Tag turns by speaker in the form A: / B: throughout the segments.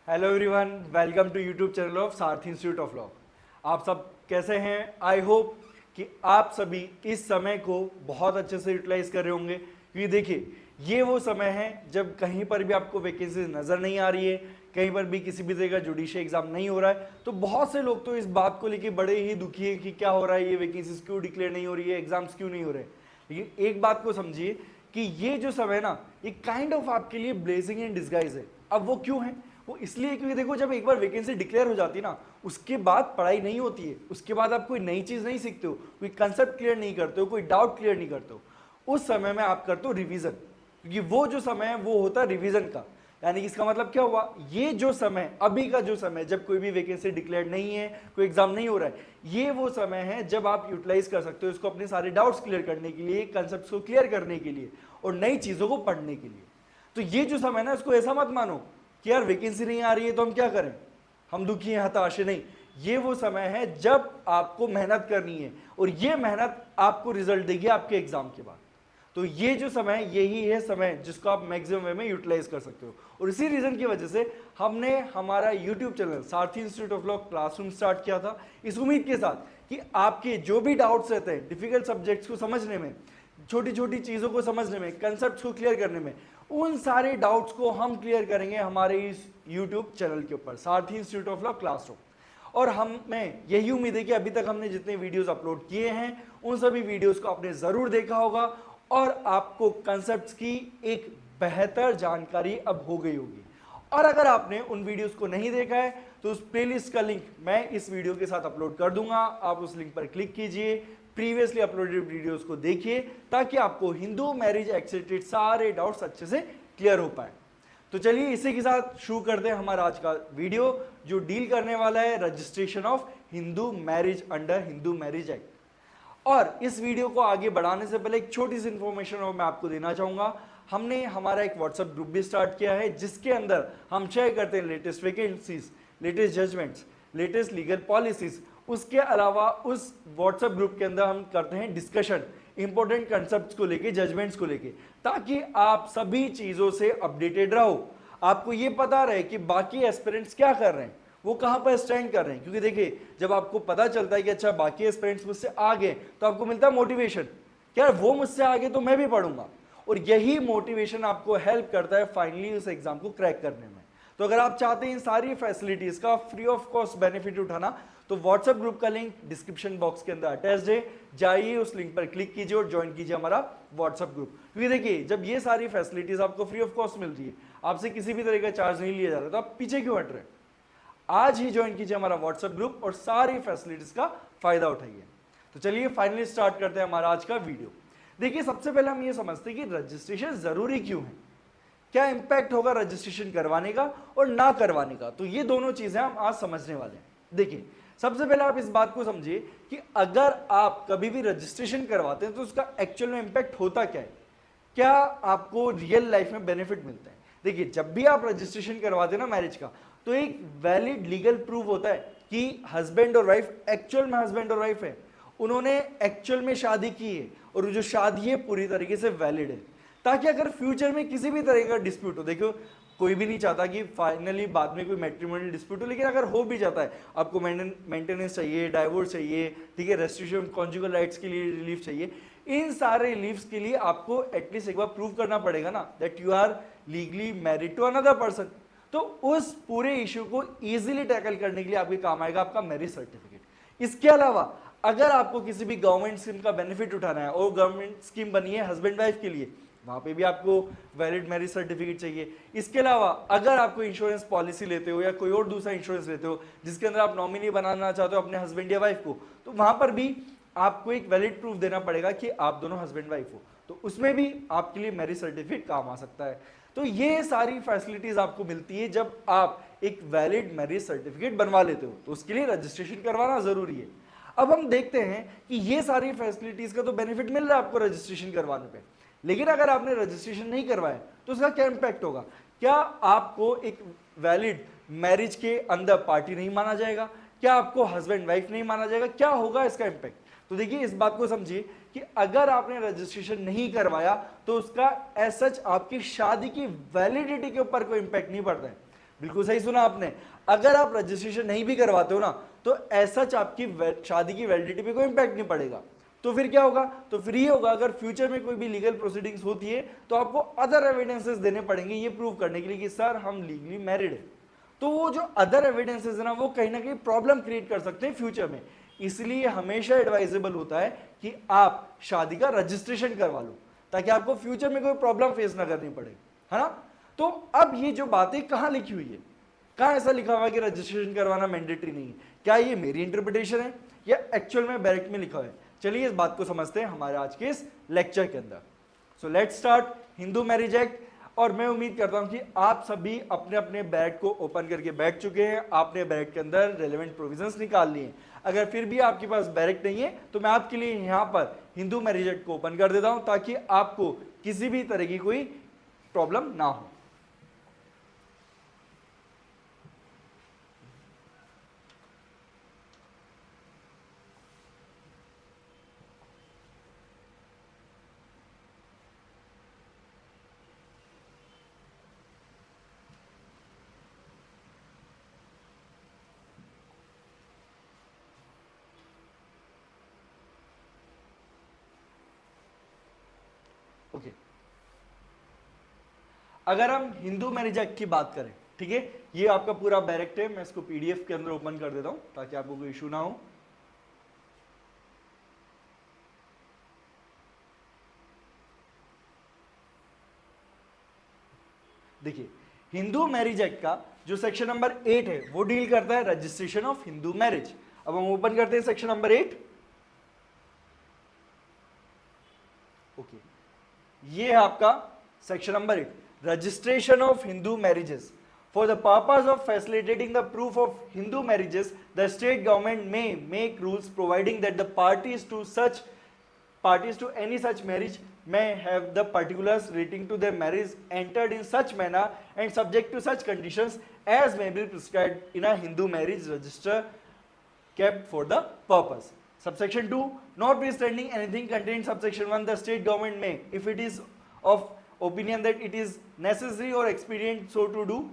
A: Hello everyone, welcome to YouTube channel of Sarathi institute of law. आप सब कैसे हैं? आई होप कि आप सभी इस समय को बहुत अच्छे से यूटिलाइज कर रहे होंगे, क्योंकि देखिए ये वो समय है जब कहीं पर भी आपको वैकेंसी नज़र नहीं आ रही है, कहीं पर भी किसी भी तरह का जुडिशियल एग्जाम नहीं हो रहा है। तो बहुत से लोग तो इस बात को लेकर बड़े ही दुखी हैं कि क्या हो रहा है, ये वैकेंसीज क्यों डिक्लेयर नहीं हो रही है, एग्जाम्स क्यों नहीं हो रहे। लेकिन एक बात को समझिए कि ये जो समय ना, ये काइंड ऑफ आपके लिए ब्लेसिंग इन डिस्गाइज है। अब वो क्यों है? वो इसलिए क्योंकि देखो, जब एक बार वैकेंसी डिक्लेयर हो जाती है ना, उसके बाद पढ़ाई नहीं होती है, उसके बाद आप कोई नई चीज नहीं सीखते हो, कोई कंसेप्ट क्लियर नहीं करते हो, कोई डाउट क्लियर नहीं करते हो। उस समय में आप करते हो रिवीजन, क्योंकि वो जो समय है वो होता है रिवीजन का। यानी कि इसका मतलब क्या हुआ, ये जो समय, अभी का जो समय, जब कोई भी वैकेंसी डिक्लेयर नहीं है, कोई एग्जाम नहीं हो रहा है, ये वो समय है जब आप यूटिलाइज कर सकते हो इसको अपने सारे डाउट्स क्लियर करने के लिए, कंसेप्ट को क्लियर करने के लिए और नई चीजों को पढ़ने के लिए। तो ये जो समय है ना, इसको ऐसा मत मानो कि यार वैकेंसी नहीं आ रही है तो हम क्या करें, हम दुखी हैं, हताश हैं। नहीं, ये वो समय है जब आपको मेहनत करनी है और ये मेहनत आपको रिजल्ट देगी आपके एग्जाम के बाद। तो ये जो समय है, यही है समय जिसको आप मैक्सिमम वे में यूटिलाइज कर सकते हो। और इसी रीजन की वजह से हमने हमारा YouTube channel Sarathi institute of law classroom start किया था, इस उम्मीद के साथ कि आपके जो भी डाउट्स रहते हैं डिफिकल्ट सब्जेक्ट्स को समझने में, छोटी छोटी चीज़ों को समझने में, कंसेप्ट को क्लियर करने में, उन सारे डाउट्स को हम क्लियर करेंगे हमारे इस यूट्यूब चैनल के ऊपर, सारथी इंस्टीट्यूट ऑफ लॉ क्लासरूम। और हमें यही उम्मीद है कि अभी तक हमने जितने वीडियोस अपलोड किए हैं उन सभी वीडियोस को आपने ज़रूर देखा होगा और आपको कंसेप्ट्स की एक बेहतर जानकारी अब हो गई होगी। और अगर आपने उन वीडियोस को नहीं देखा है तो उस प्लेलिस्ट का लिंक मैं इस वीडियो के साथ अपलोड कर दूंगा, आप उस लिंक पर क्लिक कीजिए, प्रीवियसली अपलोडेड वीडियोस को देखिए, ताकि आपको हिंदू मैरिज एक्ट से रिलेटेड सारे डाउट्स अच्छे से क्लियर हो पाए। तो चलिए इसी के साथ शुरू करते हैं हमारा आज का वीडियो, जो डील करने वाला है registration of Hindu marriage under Hindu marriage act. और इस वीडियो को आगे बढ़ाने से पहले एक छोटी सी इंफॉर्मेशन और मैं आपको देना चाहूंगा। हमने हमारा एक व्हाट्सएप ग्रुप भी स्टार्ट किया है, जिसके अंदर हम शेयर करते हैं latest vacancies, latest judgements, latest legal policies. उसके अलावा उस व्हाट्सएप ग्रुप के अंदर हम करते हैं डिस्कशन इंपॉर्टेंट कंसेप्ट्स को लेके, जजमेंट्स को लेके, ताकि आप सभी चीजों से अपडेटेड रहो, आपको ये पता रहे कि बाकी एस्पिरेंट्स क्या कर रहे हैं, वो कहां पर स्टैंड कर रहे हैं। क्योंकि देखिए, जब आपको पता चलता है कि अच्छा बाकी एस्पिरेंट्स मुझसे आगे, तो आपको मिलता है मोटिवेशन, क्या वो मुझसे आगे तो मैं भी पढ़ूंगा। और यही मोटिवेशन आपको हेल्प करता है फाइनली उस एग्जाम को क्रैक करने में। तो अगर आप चाहते हैं इन सारी फैसिलिटीज का फ्री ऑफ कॉस्ट बेनिफिट उठाना, तो व्हाट्सएप ग्रुप का लिंक डिस्क्रिप्शन बॉक्स के अंदर अटैच्ड है, जाइए उस लिंक पर क्लिक कीजिए और ज्वाइन कीजिए हमारा व्हाट्सएप ग्रुप। क्योंकि देखिए, जब ये सारी फैसिलिटीज आपको फ्री ऑफ कॉस्ट मिल रही है, आपसे किसी भी तरह का चार्ज नहीं लिया जा रहा, तो आप पीछे क्यों हट रहे हैं? आज ही ज्वाइन कीजिए हमारा व्हाट्सएप ग्रुप और सारी फैसिलिटीज का फायदा उठाइए। तो चलिए फाइनली स्टार्ट करते हैं हमारा आज का वीडियो। देखिए, सबसे पहले हम ये समझते हैं कि रजिस्ट्रेशन जरूरी क्यों है, क्या इंपैक्ट होगा रजिस्ट्रेशन करवाने का और ना करवाने का। तो ये दोनों चीजें हम आज समझने वाले हैं। देखिए, सबसे पहले आप इस बात को समझिए कि अगर आप कभी भी रजिस्ट्रेशन करवाते हैं तो उसका एक्चुअल में इंपैक्ट होता क्या है, क्या आपको रियल लाइफ में बेनिफिट मिलता है। देखिए, जब भी आप रजिस्ट्रेशन करवाते हैं ना मैरिज का, तो एक वैलिड लीगल प्रूफ होता है कि हस्बैंड और वाइफ एक्चुअल में हस्बैंड और वाइफ है, उन्होंने एक्चुअल में शादी की है और जो शादी है पूरी तरीके से वैलिड है, ताकि अगर फ्यूचर में किसी भी तरह का डिस्प्यूट हो, देखो कोई भी नहीं चाहता कि फाइनली बाद में कोई मैट्रिमोनियल डिस्प्यूट हो, लेकिन अगर हो भी जाता है, आपको मेंटेनेंस चाहिए, डाइवोर्स चाहिए, ठीक है, रेस्ट्रिक्शन कॉन्जुगल राइट्स के लिए रिलीफ चाहिए, इन सारे रिलीफ्स के लिए आपको एटलीस्ट एक बार प्रूव करना पड़ेगा ना that you are legally married to another person. तो उस पूरे इश्यू को इजीली टैकल करने के लिए आपके काम आएगा आपका मैरिज सर्टिफिकेट। इसके अलावा अगर आपको किसी भी गवर्नमेंट स्कीम का बेनिफिट उठाना है और गवर्नमेंट स्कीम बनी है हस्बैंड वाइफ के लिए, वहां पे भी आपको वैलिड मैरिज सर्टिफिकेट चाहिए। इसके अलावा अगर आपको इंश्योरेंस पॉलिसी लेते हो या कोई और दूसरा इंश्योरेंस लेते हो जिसके अंदर आप नॉमिनी बनाना चाहते हो अपने हस्बैंड या वाइफ को, तो वहां पर भी आपको एक वैलिड प्रूफ देना पड़ेगा कि आप दोनों हस्बैंड वाइफ हो, तो उसमें भी आपके लिए मैरिज सर्टिफिकेट काम आ सकता है। तो ये सारी फैसिलिटीज आपको मिलती है जब आप एक वैलिड मैरिज सर्टिफिकेट बनवा लेते हो, तो उसके लिए रजिस्ट्रेशन करवाना जरूरी है। अब हम देखते हैं कि ये सारी फैसिलिटीज का तो बेनिफिट मिल रहा है आपको रजिस्ट्रेशन करवाने पे, लेकिन अगर आपने रजिस्ट्रेशन नहीं करवाया तो उसका क्या इंपैक्ट होगा। क्या आपको एक वैलिड मैरिज के अंदर पार्टी नहीं माना जाएगा, क्या आपको हस्बैंड वाइफ नहीं माना जाएगा, क्या होगा इसका इंपैक्ट। तो देखिए, इस बात को समझिए कि अगर आपने रजिस्ट्रेशन नहीं करवाया तो उसका एज सच आपकी शादी की वैलिडिटी के ऊपर कोई इंपैक्ट नहीं पड़ता है। बिल्कुल सही सुना आपने। अगर आप रजिस्ट्रेशन नहीं भी करवाते हो ना, तो ऐसा आपकी शादी की वैलिडिटी पे कोई इंपैक्ट नहीं पड़ेगा। तो फिर क्या होगा? तो फिर ये होगा, अगर फ्यूचर में कोई भी लीगल प्रोसीडिंग्स होती है तो आपको अदर एविडेंसेस देने पड़ेंगे ये प्रूव करने के लिए कि सर हम लीगली मैरिड है। तो वो जो अदर एविडेंसेस है ना, वो कहीं ना कहीं प्रॉब्लम क्रिएट कर सकते हैं फ्यूचर में। इसलिए हमेशा एडवाइजेबल होता है कि आप शादी का रजिस्ट्रेशन करवा लो, ताकि आपको फ्यूचर में कोई प्रॉब्लम फेस ना करनी पड़े, है ना। तो अब ये जो बातें कहाँ लिखी हुई है, कहाँ ऐसा लिखा हुआ है कि रजिस्ट्रेशन करवाना मैंडेटरी नहीं है? क्या ये मेरी इंटरप्रिटेशन है या एक्चुअल में बैरेक्ट में लिखा है? चलिए इस बात को समझते हैं हमारे आज के इस लेक्चर के अंदर। So let's start Hindu marriage act. और मैं उम्मीद करता हूं कि आप सभी अपने अपने बैग को ओपन करके बैठ चुके हैं, आपने बैग के अंदर रेलेवेंट प्रोविजंस निकाल लिए हैं। अगर फिर भी आपके पास बैरेक्ट नहीं है तो मैं आपके लिए यहां पर हिंदू मैरिज एक्ट को ओपन कर देता हूं, ताकि आपको किसी भी तरह की कोई प्रॉब्लम ना हो। ओके, अगर हम हिंदू मैरिज एक्ट की बात करें, ठीक है, ये आपका पूरा बैरेक्ट है। मैं इसको पीडीएफ के अंदर ओपन कर देता हूं ताकि आपको कोई इशू ना हो। देखिए, हिंदू मैरिज एक्ट का जो सेक्शन नंबर 8 है वो डील करता है रजिस्ट्रेशन ऑफ हिंदू मैरिज। अब हम ओपन करते हैं सेक्शन नंबर 8। ओके, ये है आपका section number 8, registration of Hindu marriages. For the purpose of facilitating the proof of Hindu marriages, the state government may make rules providing that the parties to any such marriage may have the particulars relating to their marriage entered in such manner and subject to such conditions as may be prescribed in a Hindu marriage register kept for the purpose. Subsection 2, notwithstanding anything contained in subsection 1, the state government may, if it is of opinion that it is necessary or expedient so to do,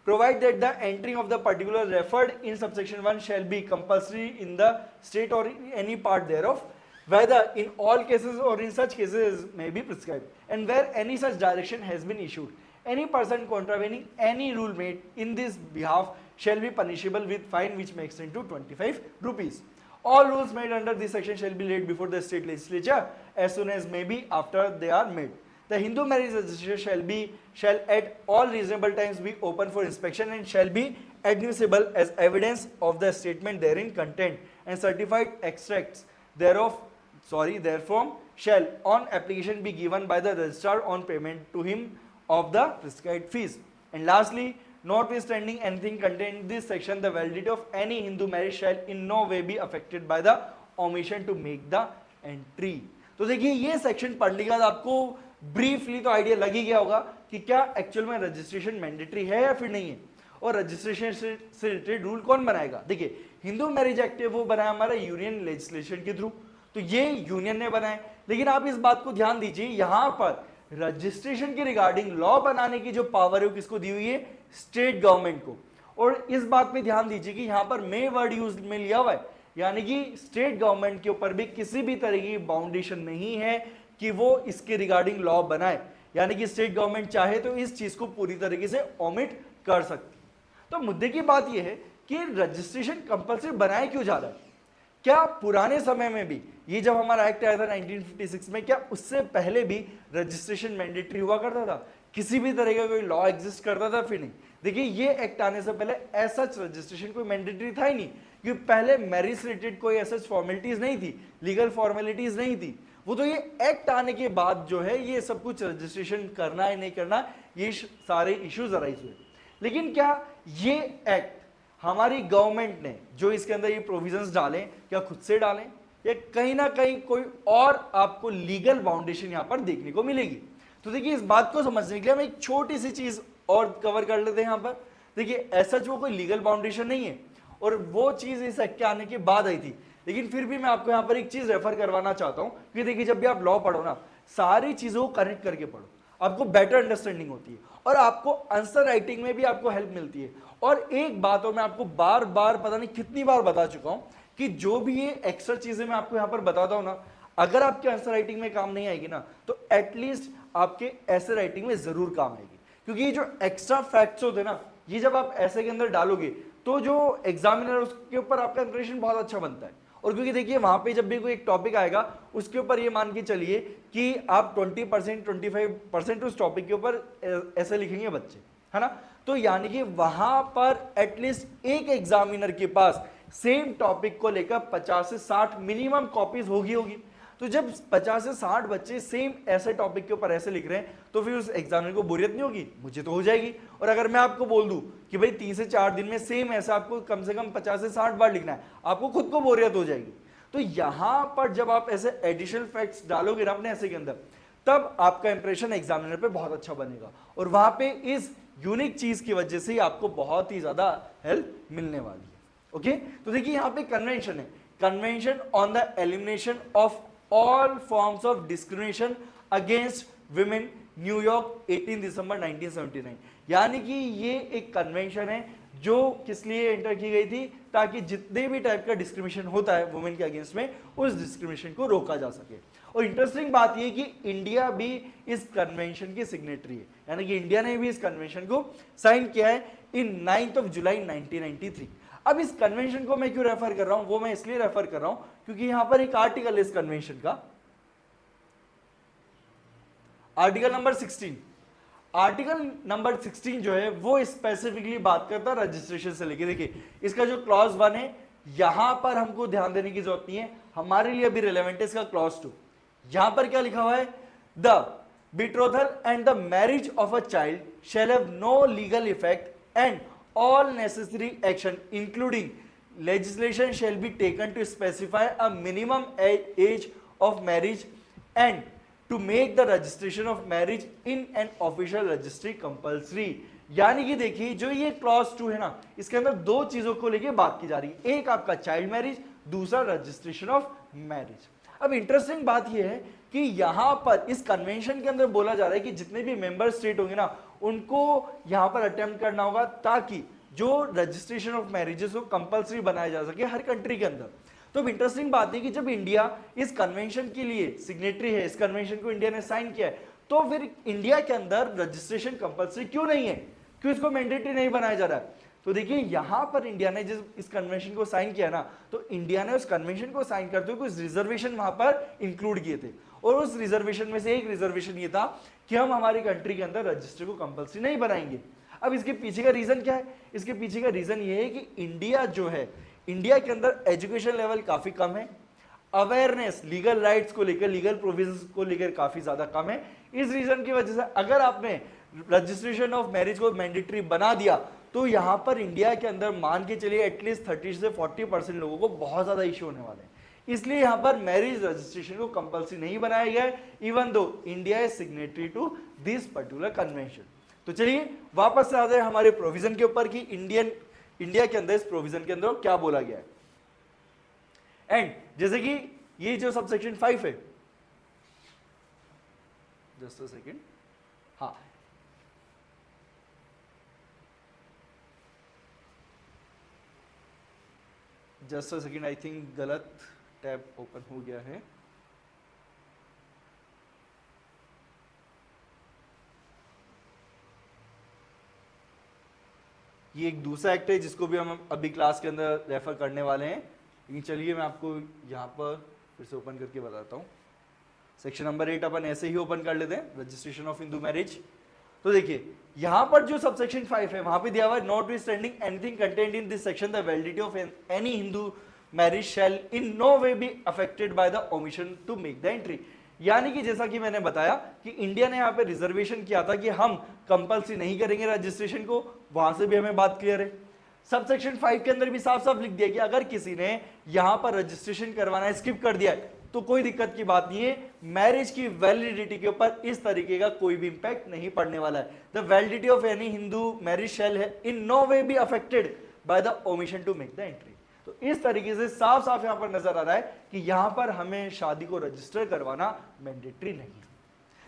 A: provide that the entering of the particular referred in subsection 1 shall be compulsory in the state or in any part thereof, whether in all cases or in such cases may be prescribed, and where any such direction has been issued, any person contravening any rule made in this behalf shall be punishable with fine which may extend to 25 rupees. All rules made under this section shall be laid before the state legislature as soon as may be after they are made. The Hindu marriage registration shall at all reasonable times be open for inspection and shall be admissible as evidence of the statement therein contained, and certified extracts therefrom shall on application be given by the registrar on payment to him of the prescribed fees. And lastly, notwithstanding anything contained in this section, the validity of any Hindu marriage shall in no way be affected by the omission to make the entry. तो देखिए, ये section पढ़ने के बाद आपको briefly तो idea लग ही गया होगा कि क्या एक्चुअल में रजिस्ट्रेशन मैंडेटरी है या फिर नहीं है, और रजिस्ट्रेशन से रिलेटेड रूल कौन बनाएगा। देखिए, हिंदू मैरिज एक्ट है वो बनाया हमारा यूनियन लेजिस्लेशन के थ्रू, तो ये यूनियन ने बनाया। लेकिन आप इस बात को ध्यान दीजिए, यहां पर रजिस्ट्रेशन के रिगार्डिंग लॉ बनाने की जो पावर है वो किसको दी हुई है? स्टेट गवर्नमेंट को। और इस बात पे ध्यान दीजिए कि यहां पर मे वर्ड यूज में लिया हुआ है, यानी कि स्टेट गवर्नमेंट के ऊपर भी किसी भी तरह की बाउंडेशन नहीं है कि वो इसके रिगार्डिंग लॉ बनाए, यानी कि स्टेट गवर्नमेंट चाहे तो इस चीज को पूरी तरीके से ओमिट कर सकती। तो मुद्दे की बात यह है कि रजिस्ट्रेशन कंपल्सरी बनाया क्यों जा रहा है? क्या पुराने समय में भी, ये जब हमारा एक्ट आया था 1956 में, क्या उससे पहले भी रजिस्ट्रेशन मैंडेटरी हुआ करता था? किसी भी तरह का कोई लॉ एग्जिस्ट करता था? फिर नहीं। देखिए, ये एक्ट आने से पहले ऐसा रजिस्ट्रेशन कोई मैंडेटरी था ही नहीं, क्योंकि पहले मैरिज से रिलेटेड कोई ऐसा फॉर्मेलिटीज नहीं थी, लीगल फॉर्मेलिटीज नहीं थी। वो तो ये एक्ट आने के बाद जो है ये सब कुछ रजिस्ट्रेशन करना है नहीं करना, ये सारे इश्यूज अराइज हुए। लेकिन क्या ये एक्ट हमारी गवर्नमेंट ने जो इसके अंदर ये प्रोविजंस डालें, क्या खुद से डालें या कहीं ना कहीं कोई और आपको लीगल बाउंडेशन यहां पर देखने को मिलेगी? तो देखिए, इस बात को समझने के लिए हम एक छोटी सी चीज और कवर कर लेते हैं यहां पर। देखिए, ऐसा जो कोई लीगल बाउंडेशन नहीं है, और वो चीज इस एक्ट के आने के बाद आई थी। लेकिन फिर भी मैं आपको यहां पर एक चीज रेफर करवाना चाहता हूं कि देखिए, जब भी आप लॉ पढ़ो ना, सारी चीजों को कनेक्ट करके पढ़ो। आपको बेटर अंडरस्टैंडिंग होती है और आपको आंसर राइटिंग में भी आपको हेल्प मिलती है। और एक बात और मैं आपको बार बार पता नहीं कितनी बार बता चुका हूं कि जो भी ये एक्स्ट्रा चीजें मैं आपको यहां पर बताता हूं ना, अगर आपके आंसर राइटिंग में काम नहीं आएगी ना, तो एटलीस्ट आपके ऐसे राइटिंग में जरूर काम आएगी। क्योंकि ये जो एक्स्ट्रा फैक्ट्स होते हैं ना, ये जब आप ऐसे के अंदर डालोगे तो जो एग्जामिनर उसके ऊपर आपका इंप्रेशन बहुत अच्छा बनता है। और क्योंकि देखिए वहां पे जब भी कोई एक टॉपिक आएगा उसके ऊपर ये मान के चलिए कि आप 20% 25% उस टॉपिक के ऊपर ऐसे लिखेंगे बच्चे, है ना। तो यानी कि वहां पर एटलीस्ट एक एग्जामिनर के पास सेम टॉपिक को लेकर 50 से 60 मिनिमम कॉपीज होगी। तो जब 50 से 60 बच्चे सेम ऐसे टॉपिक के ऊपर ऐसे लिख रहे हैं तो फिर उस एग्जामिनर को बोरियत नहीं होगी, मुझे तो हो जाएगी। और अगर मैं आपको बोल दूं कि भाई 3 से 4 दिन में सेम ऐसा आपको कम से कम 50 से 60 बार लिखना है, आपको खुद को बोरियत हो जाएगी। तो यहां पर जब आप ऐसे एडिशनल फैक्ट्स डालोगे ना अपने ऐसे के अंदर, तब आपका इंप्रेशन एग्जामिनर पे बहुत अच्छा बनेगा और वहां पे इस यूनिक चीज की वजह से आपको बहुत ही ज्यादा हेल्प मिलने वाली है। ओके, तो देखिए यहां पे कन्वेंशन है, convention on the elimination of all forms of discrimination against women, New York 18 दिसंबर 1979। यानी कि ये एक कन्वेंशन है जो किस लिए एंटर की गई थी, ताकि जितने भी टाइप का डिस्क्रिमिनेशन होता है वुमेन के अगेंस्ट में, उस डिस्क्रिमिनेशन को रोका जा सके। और इंटरेस्टिंग बात यह कि इंडिया भी इस कन्वेंशन की सिग्नेटरी है, यानी कि इंडिया ने भी इस कन्वेंशन को साइन किया है इन 9 जुलाई 1993। अब इस कन्वेंशन को मैं क्यों रेफर कर रहा हूं, वो मैं इसलिए रेफर कर रहा हूं क्योंकि यहां पर एक आर्टिकल है इस कन्वेंशन का, आर्टिकल नंबर 16। आर्टिकल नंबर 16 जो है वो स्पेसिफिकली बात करता है रजिस्ट्रेशन से लेके। देखिए इसका जो क्लॉज 1 है, यहां पर हमको ध्यान देने की जरूरत नहीं है, हमारे लिए अभी रिलेवेंट है इसका क्लॉज 2। यहां पर क्या लिखा हुआ है, the betrothal and the marriage of a child shall have no legal effect and all necessary action including legislation shall be taken to specify a minimum age of marriage and to make the registration of marriage in an official registry compulsory। यानी कि देखिए जो ये clause 2 है ना, इसके अंदर दो चीजों को लेके बात की जा रही है, एक आपका चाइल्ड मैरिज, दूसरा रजिस्ट्रेशन ऑफ मैरिज। अब इंटरेस्टिंग बात यह है कि यहां पर इस कन्वेंशन के अंदर बोला जा रहा है कि जितने भी मेंबर स्टेट होंगे ना, उनको यहां पर अटेम्प्ट करना होगा ताकि जो रजिस्ट्रेशन ऑफ मैरिजेस को कंपलसरी बनाया जा सके हर कंट्री के अंदर। तो इंटरेस्टिंग बात है कि जब इंडिया इस कन्वेंशन के लिए सिग्नेटरी है, इस कन्वेंशन को इंडिया ने साइन किया है, तो फिर इंडिया के अंदर रजिस्ट्रेशन कंपलसरी क्यों नहीं है, क्यों इसको मैंडेटरी नहीं बनाया जा रहा है। तो देखिए यहां पर इंडिया ने जिस इस कन्वेंशन को साइन किया ना, तो इंडिया ने उस कन्वेंशन को साइन करते हुए कुछ रिजर्वेशन वहां पर इंक्लूड किए थे और उस रिजर्वेशन में से एक रिजर्वेशन ये था कि हम हमारी कंट्री के अंदर रजिस्टर को कंपलसरी नहीं बनाएंगे। अब इसके पीछे का रीजन क्या है, इसके पीछे का रीजन ये है कि इंडिया जो है, इंडिया के अंदर एजुकेशन लेवल काफी कम है, अवेयरनेस लीगल राइट्स को लेकर, लीगल प्रोविजंस को लेकर काफी ज्यादा कम है। इस रीजन की वजह से अगर आपने रजिस्ट्रेशन ऑफ मैरिज को मैंडेटरी बना दिया तो यहां पर इंडिया के अंदर मान के चलिए एटलीस्ट 30 से 40% लोगों को बहुत ज्यादा इश्यू होने वाले हैं। इसलिए यहां पर मैरिज रजिस्ट्रेशन को कंपलसरी नहीं बनाया गया है, even though India is signatory to this particular convention. तो चलिए वापस से आते हैं हमारे प्रोविजन के ऊपर कि इंडिया के अंदर इस प्रोविजन के अंदर क्या बोला गया है। एंड जैसे कि ये जो सब सेक्शन 5 है, जस्ट अ सेकेंड, हाँ just a second, I think गलत टैब ओपन हो गया है। ये एक दूसरा एक्ट है जिसको भी हम अभी क्लास के अंदर रेफर करने वाले हैं, लेकिन चलिए मैं आपको यहाँ पर फिर से ओपन करके बताता हूँ। सेक्शन नंबर 8 अपन ऐसे ही ओपन कर लेते हैं, रजिस्ट्रेशन ऑफ हिंदू मैरिज। तो देखिए यहां पर जो सबसेक्शन 5 है वहां पे दिया हुआ है, notwithstanding anything contained in this section the validity of any Hindu marriage shall in no way be affected by the omission to make the entry. यानी कि जैसा कि मैंने बताया कि इंडिया ने यहां पे रिजर्वेशन किया था कि हम कंपलसरी नहीं करेंगे रजिस्ट्रेशन को, वहां से भी हमें बात क्लियर है। सबसेक्शन 5 के अंदर भी साफ साफ लिख दिया कि अगर किसी ने यहां पर रजिस्ट्रेशन करवाना स्किप कर दिया है तो कोई दिक्कत की बात नहीं है, मैरिज की वैलिडिटी के ऊपर इस तरीके का कोई भी इंपैक्ट नहीं पड़ने वाला है। The validity of any Hindu marriage shall है in no way be affected by the omission to make the entry. तो इस तरीके से साफ साफ यहां पर नजर आ रहा है कि यहां पर हमें शादी को रजिस्टर करवाना मैंडेटरी नहीं।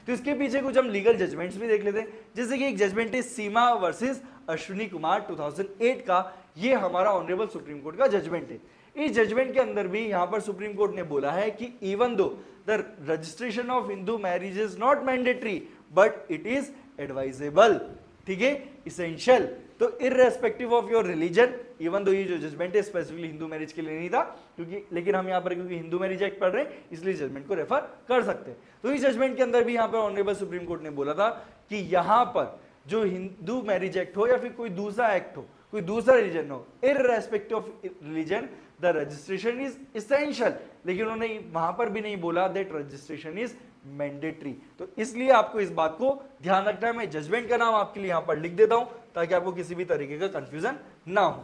A: तो इसके पीछे कुछ हम लीगल जजमेंट्स भी देख लेते हैं, जैसे कि एक जजमेंट है सीमा वर्सेस अश्विनी कुमार 2008 का, ये हमारा ऑनरेबल सुप्रीम कोर्ट का जजमेंट है। इस जजमेंट के अंदर भी यहां पर सुप्रीम कोर्ट ने बोला है कि even though the registration of Hindu marriage is not mandatory but it is advisable, ठीक है, इसेंशियल। तो irrespective of your religion, even though ये जो जजमेंट है स्पेसिफिकली हिंदू मैरिज के लिए नहीं था, क्योंकि लेकिन हम यहाँ पर क्योंकि हिंदू मैरिज एक्ट पढ़ रहे हैं इसलिए जजमेंट को रेफर कर सकते हैं। तो इस जजमेंट के अंदर भी यहाँ पर ऑनरेबल सुप्रीम कोर्ट ने बोला था कि यहाँ पर जो हिंदू मैरिज एक्ट हो या फिर कोई दूसरा एक्ट हो, कोई दूसरा रिलीजन हो, irrespective of religion the registration is essential, लेकिन उन्होंने वहां पर भी नहीं बोला दैट रजिस्ट्रेशन इज मैंडेटरी। तो इसलिए आपको इस बात को ध्यान रखना है। मैं जजमेंट का नाम आपके लिए यहां पर लिख देता हूं ताकि आपको किसी भी तरीके का कंफ्यूजन ना हो।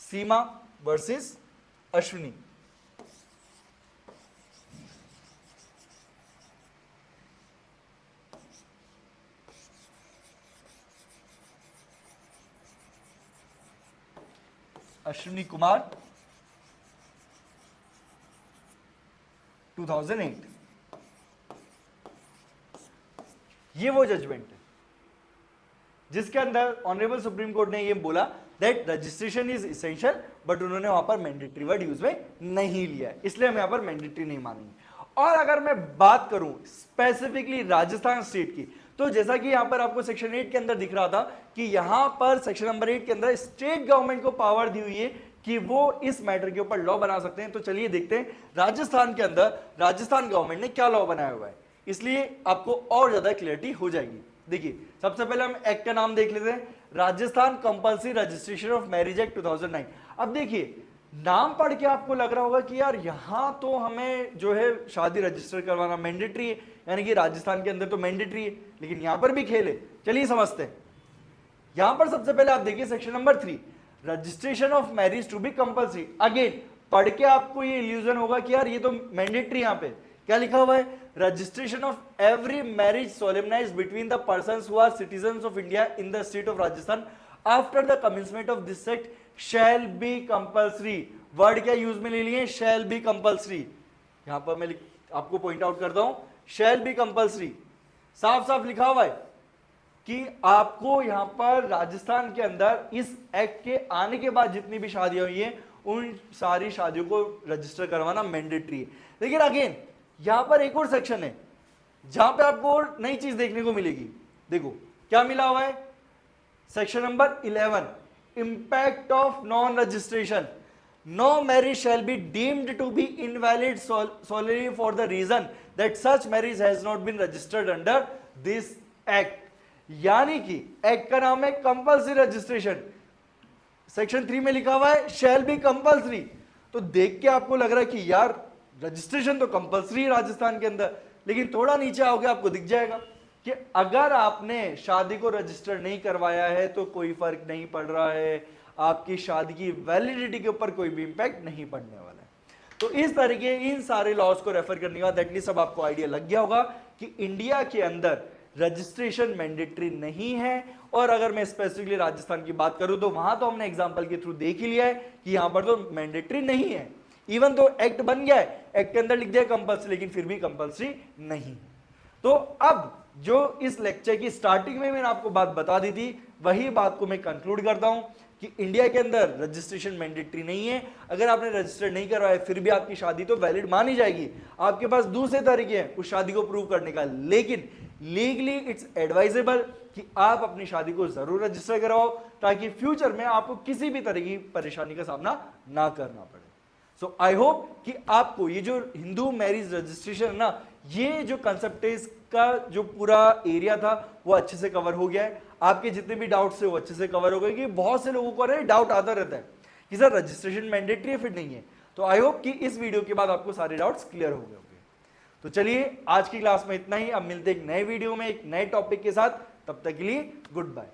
A: सीमा वर्सेस अश्विनी। अश्विनी कुमार 2008, ये वो जजमेंट है जिसके अंदर ऑनरेबल सुप्रीम कोर्ट ने ये बोला that registration is essential, but उन्होंने वहां पर मैंडेटरी वर्ड यूज में नहीं लिया, इसलिए हम यहां पर मैंडेटरी नहीं मानेंगे। और अगर मैं बात करूं स्पेसिफिकली राजस्थान स्टेट की, तो जैसा कि यहां पर आपको सेक्शन 8 के अंदर दिख रहा था कि यहां पर सेक्शन नंबर 8 के अंदर स्टेट गवर्नमेंट को पावर दी हुई है कि वो इस मैटर के ऊपर लॉ बना सकते हैं। तो चलिए देखते हैं राजस्थान के अंदर राजस्थान गवर्नमेंट ने क्या लॉ बनाया हुआ है, इसलिए आपको और ज्यादा क्लियरिटी हो जाएगी। देखिए सबसे पहले हम एक्ट का नाम देख लेते हैं, Rajasthan compulsory registration of marriage act 2009। अब देखिए नाम पढ़ के आपको लग रहा होगा कि यार यहां तो हमें जो है शादी रजिस्टर करवाना मैंडेटरी है, यानी कि राजस्थान के अंदर तो मैंडेटरी है, लेकिन यहां पर भी खेल है। चलिए समझते हैं। यहां पर सबसे पहले आप देखिए section number 3, registration of marriage to be compulsory. Again पढ़ के आपको ये इल्यूजन होगा कि यार ये तो मैंडेटरी, यहां पे क्या लिखा हुआ है, registration of every marriage solemnised between the persons who are citizens of India in the state of Rajasthan after the commencement of this act shall be compulsory. Word क्या यूज में ले लिए, शैल बी कंपल्सरी। यहां पर मैं आपको पॉइंट आउट करता हूं, शैल बी कंपल्सरी साफ साफ लिखा हुआ है कि आपको यहां पर राजस्थान के अंदर इस एक्ट के आने के बाद जितनी भी शादियां हुई हैं उन सारी शादियों को रजिस्टर करवाना मैंडेटरी है। लेकिन अगेन यहां पर एक और सेक्शन है जहां पे आपको और नई चीज देखने को मिलेगी। देखो क्या मिला हुआ है, section number 11, impact of non registration. No marriage shall be deemed to be invalid solely for the reason that such marriage has not been registered under this act। यानी कि एक्ट का नाम है कंपल्सरी रजिस्ट्रेशन, सेक्शन 3 में लिखा हुआ है शैल be compulsory. तो देख के आपको लग रहा है कि यार रजिस्ट्रेशन तो कंपल्सरी है राजस्थान के अंदर, लेकिन थोड़ा नीचे आओगे आपको दिख जाएगा कि अगर आपने शादी को रजिस्टर नहीं करवाया है तो कोई फर्क नहीं पड़ रहा है, आपकी शादी की वैलिडिटी के ऊपर कोई भी इंपैक्ट नहीं पड़ने वाला है। तो इस तरीके इन सारे लॉज को रेफर करने के बाद एटलीस्ट अब आपको आइडिया लग गया होगा कि इंडिया के अंदर रजिस्ट्रेशन मैंडेटरी नहीं है। और अगर मैं स्पेसिफिकली राजस्थान की बात करूं तो वहां तो हमने एग्जांपल के थ्रू देख ही लिया है कि यहां पर तो मैंडेटरी नहीं है, इवन तो एक्ट बन गया है, एक्ट के अंदर लिख दिया कंपल्सरी, लेकिन फिर भी कंपल्सरी नहीं। तो अब जो इस लेक्चर की स्टार्टिंग में मैंने आपको बात बता दी थी वही बात को मैं कंक्लूड करता हूं कि इंडिया के अंदर रजिस्ट्रेशन मैंडेटरी नहीं है। अगर आपने रजिस्टर नहीं करवाया फिर भी आपकी शादी तो वैलिड मानी जाएगी। आपके पास दूसरे तरीके हैं उस शादी को प्रूव करने का, लेकिन लीगली इट्स एडवाइजेबल कि आप अपनी शादी को जरूर रजिस्टर करवाओ ताकि फ्यूचर में आपको किसी भी तरह की परेशानी का सामना ना करना पड़े। सो आई होप कि आपको ये जो हिंदू मैरिज रजिस्ट्रेशन ना, ये जो कंसेप्ट है इसका जो पूरा एरिया था वो अच्छे से कवर हो गया है। आपके जितने भी डाउट्स है वो अच्छे से कवर हो गए कि बहुत से लोगों को डाउट आता रहता है कि सर रजिस्ट्रेशन मैंडेटरी है फिर नहीं है। तो आई होप कि इस वीडियो के बाद आपको सारे डाउट्स क्लियर हो गए होंगे। तो चलिए आज की क्लास में इतना ही, अब मिलते हैं एक नए वीडियो में एक नए टॉपिक के साथ, तब तक के लिए गुड बाय।